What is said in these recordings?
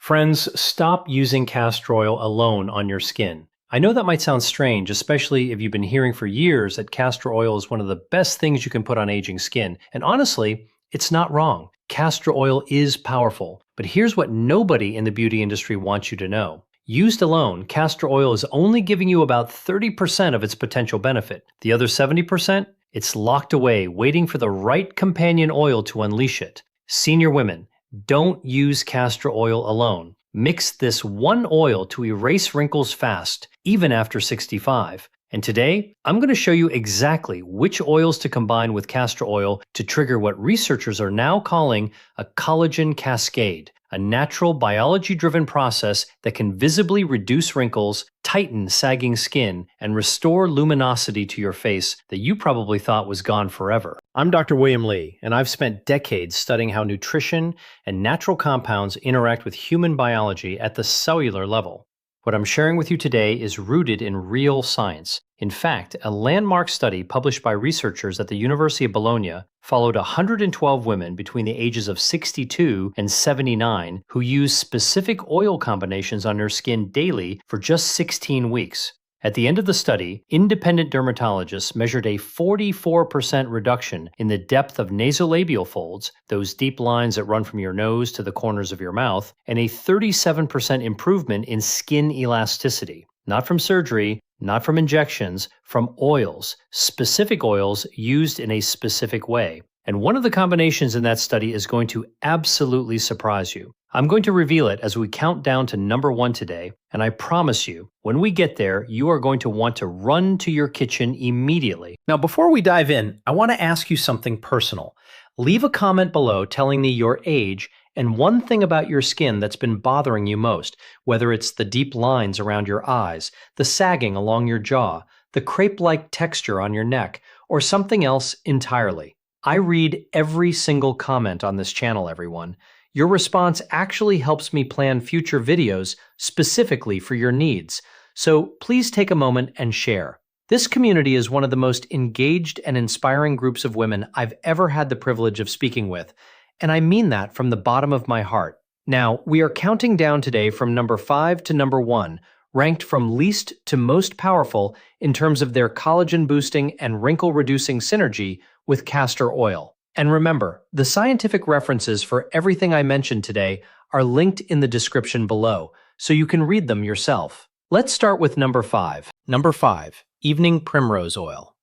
Friends, stop using castor oil alone on your skin. I know that might sound strange, especially if you've been hearing for years that castor oil is one of the best things you can put on aging skin. And honestly, it's not wrong. Castor oil is powerful. But here's what nobody in the beauty industry wants you to know. Used alone, castor oil is only giving you about 30% of its potential benefit. The other 70%? It's locked away, waiting for the right companion oil to unleash it. Senior women, don't use castor oil alone. Mix this one oil to erase wrinkles fast, even after 65. And today, I'm going to show you exactly which oils to combine with castor oil to trigger what researchers are now calling a collagen cascade, a natural biology-driven process that can visibly reduce wrinkles, tighten sagging skin, and restore luminosity to your face that you probably thought was gone forever. I'm Dr. William Lee, and I've spent decades studying how nutrition and natural compounds interact with human biology at the cellular level. What I'm sharing with you today is rooted in real science. In fact, a landmark study published by researchers at the University of Bologna followed 112 women between the ages of 62 and 79 who used specific oil combinations on their skin daily for just 16 weeks. At the end of the study, independent dermatologists measured a 44% reduction in the depth of nasolabial folds, those deep lines that run from your nose to the corners of your mouth, and a 37% improvement in skin elasticity. Not from surgery, not from injections, from oils, specific oils used in a specific way. And one of the combinations in that study is going to absolutely surprise you. I'm going to reveal it as we count down to number 1 today, and I promise you, when we get there, you are going to want to run to your kitchen immediately. Now, before we dive in, I want to ask you something personal. Leave a comment below telling me your age and one thing about your skin that's been bothering you most, whether it's the deep lines around your eyes, the sagging along your jaw, the crepe-like texture on your neck, or something else entirely. I read every single comment on this channel, everyone. Your response actually helps me plan future videos specifically for your needs, so please take a moment and share. This community is one of the most engaged and inspiring groups of women I've ever had the privilege of speaking with, and I mean that from the bottom of my heart. Now, we are counting down today from number 5 to number 1, ranked from least to most powerful in terms of their collagen-boosting and wrinkle-reducing synergy with castor oil. And remember, the scientific references for everything I mentioned today are linked in the description below, so you can read them yourself. Let's start with number 5. Number 5, Evening Primrose Oil.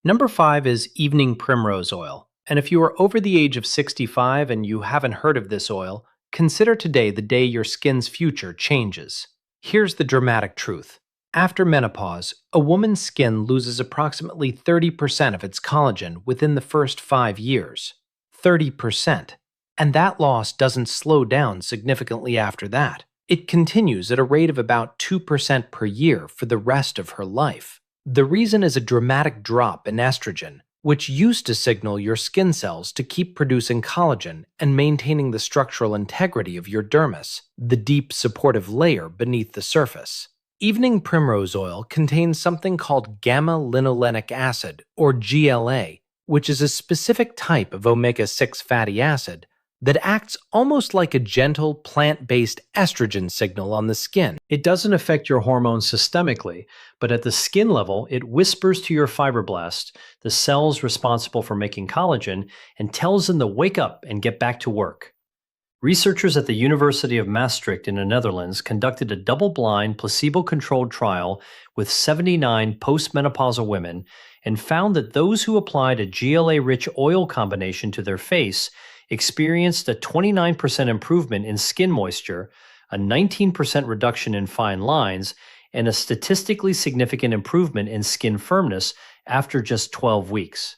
Number 5 is Evening Primrose Oil. And if you are over the age of 65 and you haven't heard of this oil, consider today the day your skin's future changes. Here's the dramatic truth. After menopause, a woman's skin loses approximately 30% of its collagen within the first 5 years. 30%. And that loss doesn't slow down significantly after that. It continues at a rate of about 2% per year for the rest of her life. The reason is a dramatic drop in estrogen, which used to signal your skin cells to keep producing collagen and maintaining the structural integrity of your dermis, the deep supportive layer beneath the surface. Evening Primrose Oil contains something called gamma-linolenic acid, or GLA, which is a specific type of omega-6 fatty acid that acts almost like a gentle plant-based estrogen signal on the skin. It doesn't affect your hormones systemically, but at the skin level, it whispers to your fibroblasts, the cells responsible for making collagen, and tells them to wake up and get back to work. Researchers at the University of Maastricht in the Netherlands conducted a double-blind, placebo-controlled trial with 79 postmenopausal women and found that those who applied a GLA-rich oil combination to their face experienced a 29% improvement in skin moisture, a 19% reduction in fine lines, and a statistically significant improvement in skin firmness after just 12 weeks.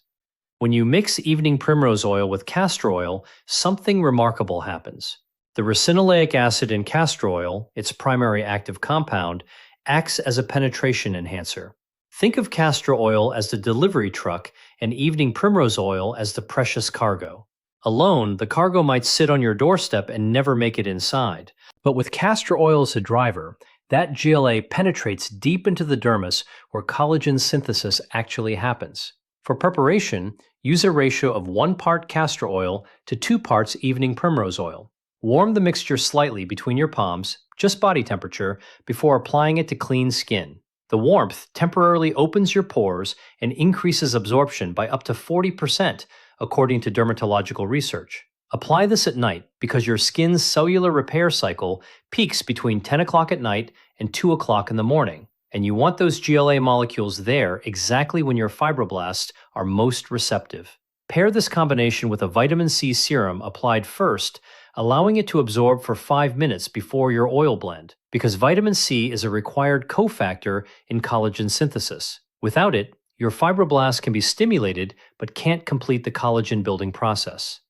When you mix Evening Primrose Oil with castor oil, something remarkable happens. The ricinoleic acid in castor oil, its primary active compound, acts as a penetration enhancer. Think of castor oil as the delivery truck and Evening Primrose Oil as the precious cargo. Alone, the cargo might sit on your doorstep and never make it inside. But with castor oil as a driver, that GLA penetrates deep into the dermis where collagen synthesis actually happens. For preparation, use a ratio of 1 part castor oil to 2 parts Evening Primrose Oil. Warm the mixture slightly between your palms, just body temperature, before applying it to clean skin. The warmth temporarily opens your pores and increases absorption by up to 40%, according to dermatological research. Apply this at night because your skin's cellular repair cycle peaks between 10 o'clock at night and 2 o'clock in the morning, and you want those GLA molecules there exactly when your fibroblasts are most receptive. Pair this combination with a vitamin C serum applied first, allowing it to absorb for 5 minutes before your oil blend, because vitamin C is a required cofactor in collagen synthesis. Without it, your fibroblasts can be stimulated but can't complete the collagen building process.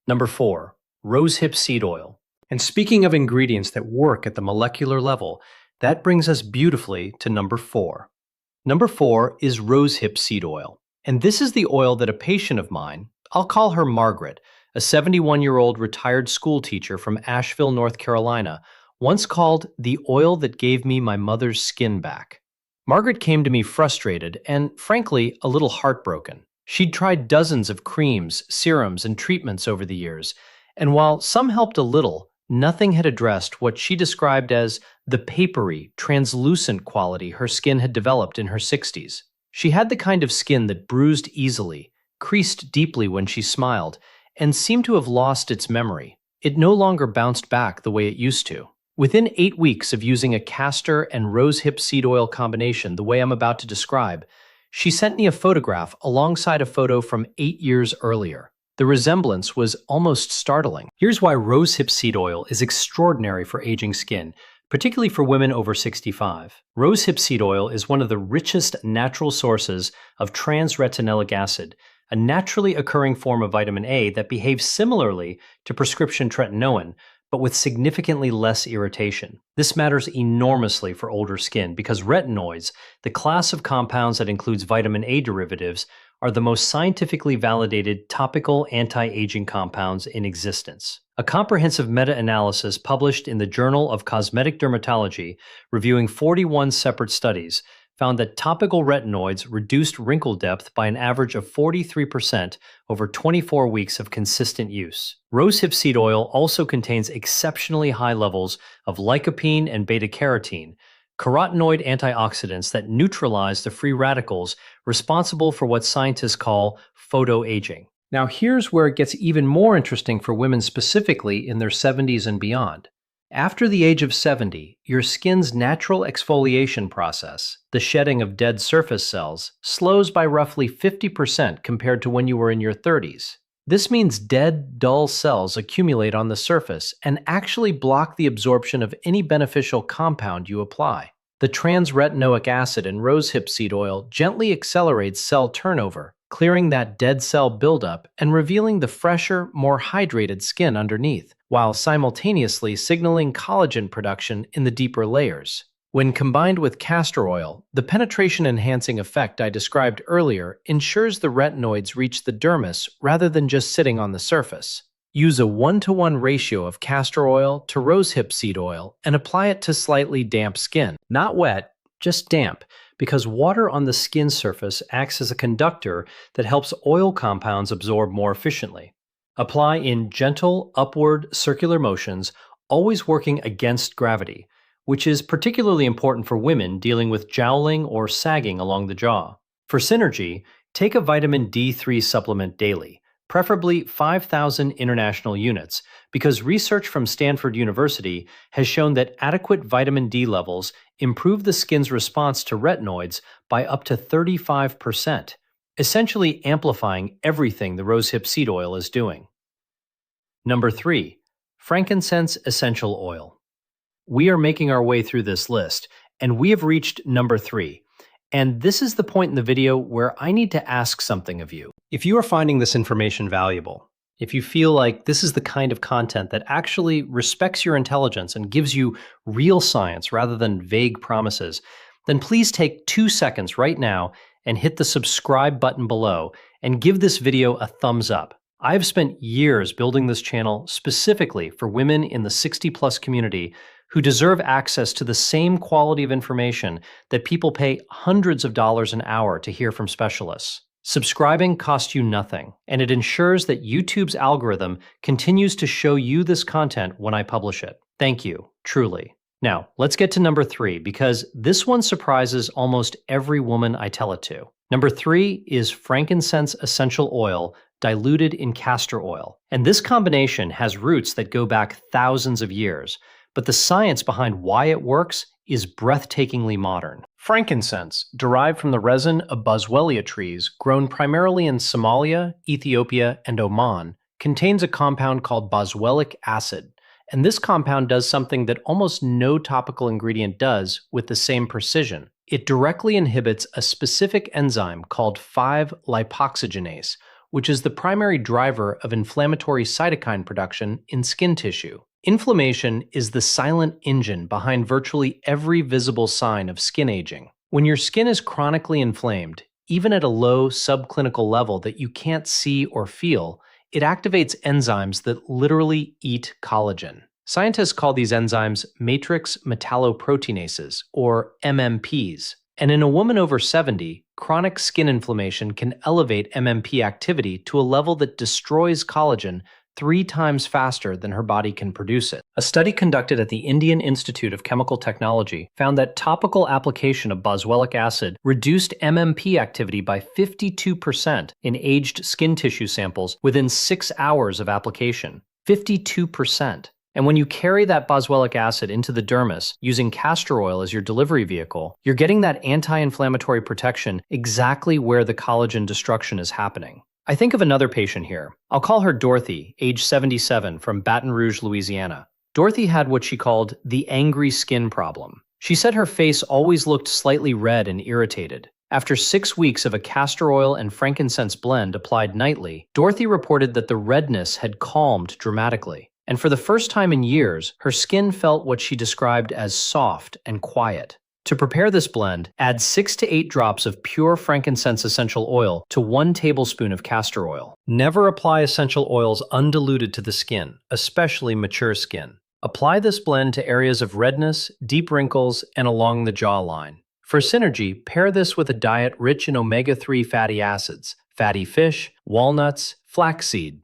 Number 4. Rosehip seed oil. And speaking of ingredients that work at the molecular level, that brings us beautifully to number 4. Number 4 is rosehip seed oil. And this is the oil that a patient of mine, I'll call her Margaret, a 71-year-old retired school teacher from Asheville, North Carolina, once called the oil that gave me my mother's skin back. Margaret came to me frustrated and, frankly, a little heartbroken. She'd tried dozens of creams, serums, and treatments over the years, and while some helped a little, nothing had addressed what she described as the papery, translucent quality her skin had developed in her 60s. She had the kind of skin that bruised easily, creased deeply when she smiled, and seemed to have lost its memory. It no longer bounced back the way it used to. Within 8 weeks of using a castor and rosehip seed oil combination the way I'm about to describe, she sent me a photograph alongside a photo from 8 years earlier. The resemblance was almost startling. Here's why rosehip seed oil is extraordinary for aging skin, particularly for women over 65. Rosehip seed oil is one of the richest natural sources of trans-retinoic acid, a naturally occurring form of vitamin A that behaves similarly to prescription tretinoin, but with significantly less irritation. This matters enormously for older skin because retinoids, the class of compounds that includes vitamin A derivatives, are the most scientifically validated topical anti-aging compounds in existence. A comprehensive meta-analysis published in the Journal of Cosmetic Dermatology, reviewing 41 separate studies, found that topical retinoids reduced wrinkle depth by an average of 43% over 24 weeks of consistent use. Rosehip seed oil also contains exceptionally high levels of lycopene and beta-carotene, carotenoid antioxidants that neutralize the free radicals responsible for what scientists call photoaging. Now here's where it gets even more interesting for women specifically in their 70s and beyond. After the age of 70, your skin's natural exfoliation process, the shedding of dead surface cells, slows by roughly 50% compared to when you were in your 30s. This means dead, dull cells accumulate on the surface and actually block the absorption of any beneficial compound you apply. The trans-retinoic acid in rosehip seed oil gently accelerates cell turnover, clearing that dead cell buildup and revealing the fresher, more hydrated skin underneath, while simultaneously signaling collagen production in the deeper layers. When combined with castor oil, the penetration-enhancing effect I described earlier ensures the retinoids reach the dermis rather than just sitting on the surface. Use a 1-to-1 ratio of castor oil to rosehip seed oil and apply it to slightly damp skin. Not wet, just damp, because water on the skin surface acts as a conductor that helps oil compounds absorb more efficiently. Apply in gentle, upward, circular motions, always working against gravity, which is particularly important for women dealing with jowling or sagging along the jaw. For synergy, take a vitamin D3 supplement daily, preferably 5,000 international units, because research from Stanford University has shown that adequate vitamin D levels improve the skin's response to retinoids by up to 35%, essentially amplifying everything the rosehip seed oil is doing. Number 3. Frankincense essential oil. We are making our way through this list, and we have reached number 3. And this is the point in the video where I need to ask something of you. If you are finding this information valuable, if you feel like this is the kind of content that actually respects your intelligence and gives you real science rather than vague promises, then please take 2 seconds right now and hit the subscribe button below and give this video a thumbs up. I've spent years building this channel specifically for women in the 60+ community who deserve access to the same quality of information that people pay hundreds of dollars an hour to hear from specialists. Subscribing costs you nothing, and it ensures that YouTube's algorithm continues to show you this content when I publish it. Thank you, truly. Now, let's get to number 3, because this one surprises almost every woman I tell it to. Number 3 is frankincense essential oil diluted in castor oil. And this combination has roots that go back thousands of years, but the science behind why it works is breathtakingly modern. Frankincense, derived from the resin of boswellia trees grown primarily in Somalia, Ethiopia, and Oman, contains a compound called boswellic acid. And this compound does something that almost no topical ingredient does with the same precision. It directly inhibits a specific enzyme called 5-lipoxygenase, which is the primary driver of inflammatory cytokine production in skin tissue. Inflammation is the silent engine behind virtually every visible sign of skin aging. When your skin is chronically inflamed, even at a low subclinical level that you can't see or feel, it activates enzymes that literally eat collagen. Scientists call these enzymes matrix metalloproteinases, or MMPs. And in a woman over 70, chronic skin inflammation can elevate MMP activity to a level that destroys collagen 3 times faster than her body can produce it. A study conducted at the Indian Institute of Chemical Technology found that topical application of boswellic acid reduced MMP activity by 52% in aged skin tissue samples within 6 hours of application. 52%. And when you carry that boswellic acid into the dermis using castor oil as your delivery vehicle, you're getting that anti-inflammatory protection exactly where the collagen destruction is happening. I think of another patient here. I'll call her Dorothy, age 77, from Baton Rouge, Louisiana. Dorothy had what she called the angry skin problem. She said her face always looked slightly red and irritated. After 6 weeks of a castor oil and frankincense blend applied nightly, Dorothy reported that the redness had calmed dramatically. And for the first time in years, her skin felt what she described as soft and quiet. To prepare this blend, add 6 to 8 drops of pure frankincense essential oil to 1 tablespoon of castor oil. Never apply essential oils undiluted to the skin, especially mature skin. Apply this blend to areas of redness, deep wrinkles, and along the jawline. For synergy, pair this with a diet rich in omega-3 fatty acids, fatty fish, walnuts, flaxseed.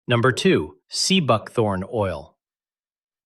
Number 2. Sea buckthorn oil.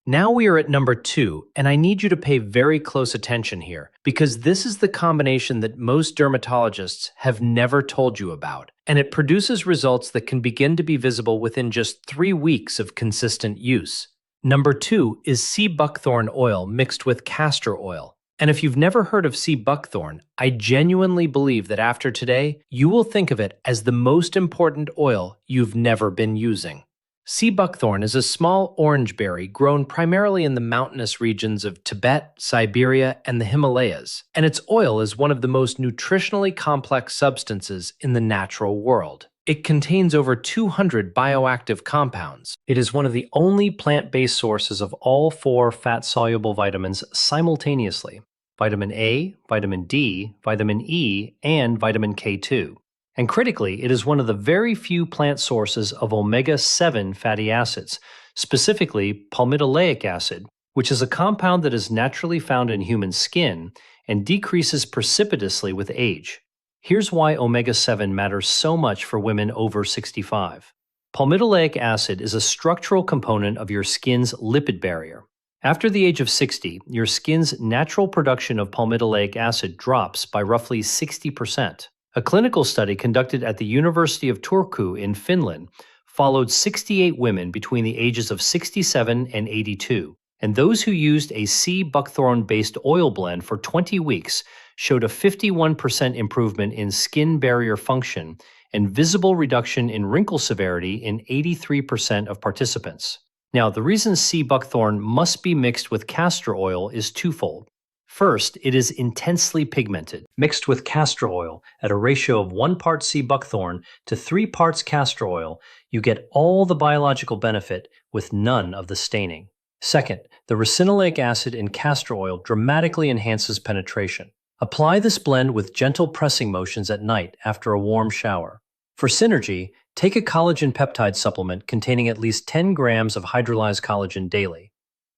Now we are at number 2, and I need you to pay very close attention here, because this is the combination that most dermatologists have never told you about, and it produces results that can begin to be visible within just 3 weeks of consistent use. Number 2 is sea buckthorn oil mixed with castor oil. And if you've never heard of sea buckthorn, I genuinely believe that after today, you will think of it as the most important oil you've never been using. Sea buckthorn is a small orange berry grown primarily in the mountainous regions of Tibet, Siberia, and the Himalayas, and its oil is one of the most nutritionally complex substances in the natural world. It contains over 200 bioactive compounds. It is one of the only plant-based sources of all 4 fat-soluble vitamins simultaneously: vitamin A, vitamin D, vitamin E, and vitamin K2. And critically, it is one of the very few plant sources of omega-7 fatty acids, specifically palmitoleic acid, which is a compound that is naturally found in human skin and decreases precipitously with age. Here's why omega-7 matters so much for women over 65. Palmitoleic acid is a structural component of your skin's lipid barrier. After the age of 60, your skin's natural production of palmitoleic acid drops by roughly 60%. A clinical study conducted at the University of Turku in Finland followed 68 women between the ages of 67 and 82, and those who used a sea buckthorn-based oil blend for 20 weeks showed a 51% improvement in skin barrier function and visible reduction in wrinkle severity in 83% of participants. Now, the reason sea buckthorn must be mixed with castor oil is twofold. First, it is intensely pigmented. Mixed with castor oil at a ratio of 1 part sea buckthorn to 3 parts castor oil, you get all the biological benefit with none of the staining. Second, the ricinoleic acid in castor oil dramatically enhances penetration. Apply this blend with gentle pressing motions at night after a warm shower. For synergy, take a collagen peptide supplement containing at least 10 grams of hydrolyzed collagen daily.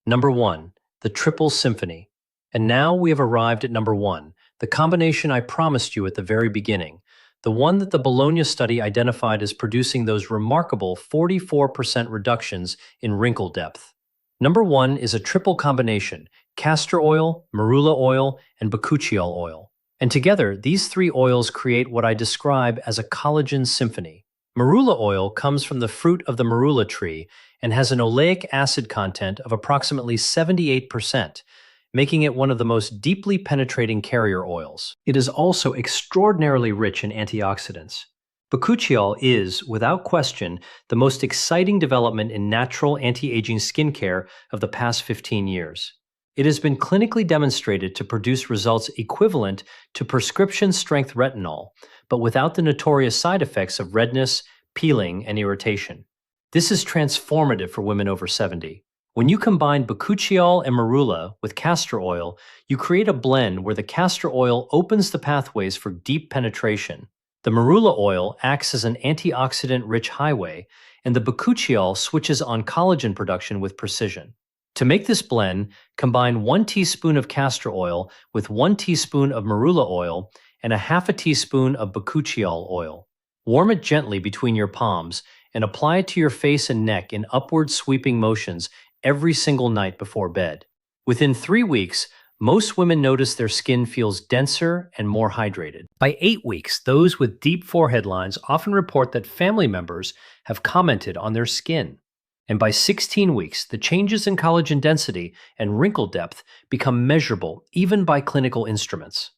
Number 1. The Triple Symphony. And now we have arrived at number 1, the combination I promised you at the very beginning, the one that the Bologna Study identified as producing those remarkable 44% reductions in wrinkle depth. Number one is a triple combination: castor oil, marula oil, and bakuchiol oil. And together, these three oils create what I describe as a collagen symphony. Marula oil comes from the fruit of the marula tree and has an oleic acid content of approximately 78%, making it one of the most deeply penetrating carrier oils. It is also extraordinarily rich in antioxidants. Bakuchiol is, without question, the most exciting development in natural anti-aging skincare of the past 15 years. It has been clinically demonstrated to produce results equivalent to prescription-strength retinol, but without the notorious side effects of redness, peeling, and irritation. This is transformative for women over 70. When you combine bakuchiol and marula with castor oil, you create a blend where the castor oil opens the pathways for deep penetration. The marula oil acts as an antioxidant-rich highway, and the bakuchiol switches on collagen production with precision. To make this blend, combine 1 teaspoon of castor oil with 1 teaspoon of marula oil and a half a teaspoon of bakuchiol oil. Warm it gently between your palms and apply it to your face and neck in upward sweeping motions every single night before bed. Within 3 weeks, most women notice their skin feels denser and more hydrated. By 8 weeks, those with deep forehead lines often report that family members have commented on their skin. And by 16 weeks, the changes in collagen density and wrinkle depth become measurable even by clinical instruments.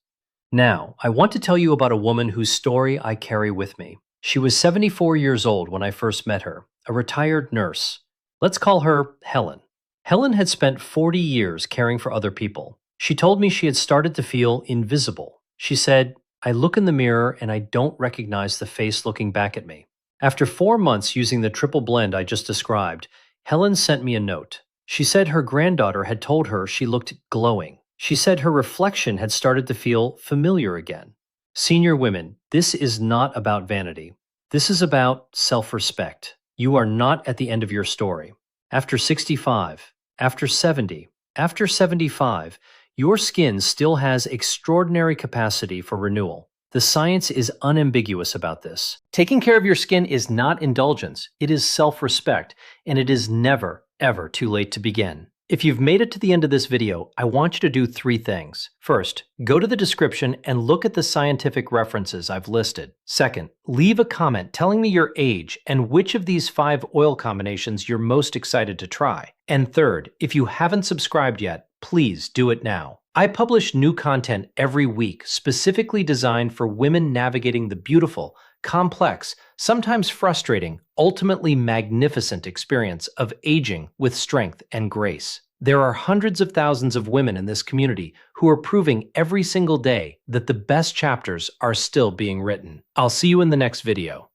Now, I want to tell you about a woman whose story I carry with me. She was 74 years old when I first met her, a retired nurse. Let's call her Helen. Helen had spent 40 years caring for other people. She told me she had started to feel invisible. She said, "I look in the mirror and I don't recognize the face looking back at me." After 4 months using the triple blend I just described, Helen sent me a note. She said her granddaughter had told her she looked glowing. She said her reflection had started to feel familiar again. Senior women, this is not about vanity. This is about self-respect. You are not at the end of your story. After 65, after 70, after 75, your skin still has extraordinary capacity for renewal. The science is unambiguous about this. Taking care of your skin is not indulgence, it is self-respect, and it is never, ever too late to begin. If you've made it to the end of this video, I want you to do 3 things. First, go to the description and look at the scientific references I've listed. Second, leave a comment telling me your age and which of these 5 oil combinations you're most excited to try. And third, if you haven't subscribed yet, please do it now. I publish new content every week specifically designed for women navigating the beautiful, complex, sometimes frustrating, ultimately magnificent experience of aging with strength and grace. There are hundreds of thousands of women in this community who are proving every single day that the best chapters are still being written. I'll see you in the next video.